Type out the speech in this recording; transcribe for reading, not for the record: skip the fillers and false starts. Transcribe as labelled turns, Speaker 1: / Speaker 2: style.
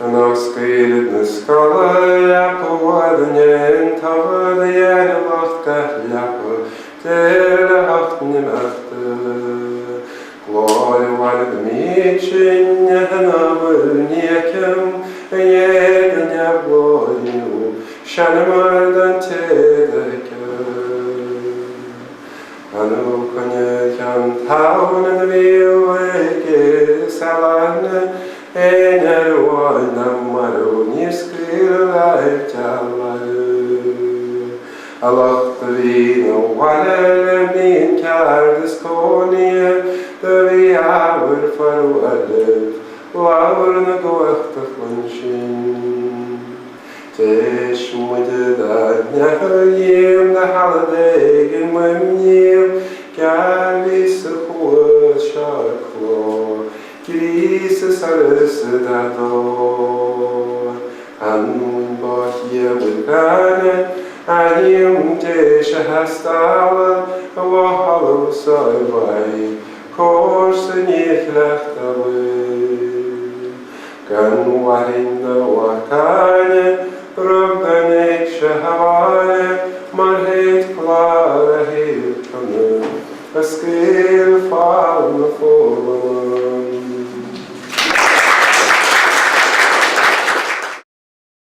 Speaker 1: Nog skrilet na skolle lappe den tafel de jene wacht lappe de hachten im achte glory wal de mitchen na niekem jeden ja glory shanmal dan tedeke anu kanye kan taun de viwe salan Ener oynam maru niskilay çavaru Alaktavino valele min kärdes konie Dövi avur faru alef Lavrna goekta funshin Tesh mudda nehayim da haladegen mumnim Kärvis huwa shaklo Kris sarısıdadır Anun bahye vulkane Anim teşe hastalı Vahalı sayvay Korsun yıklaktalı Kan varinda vakar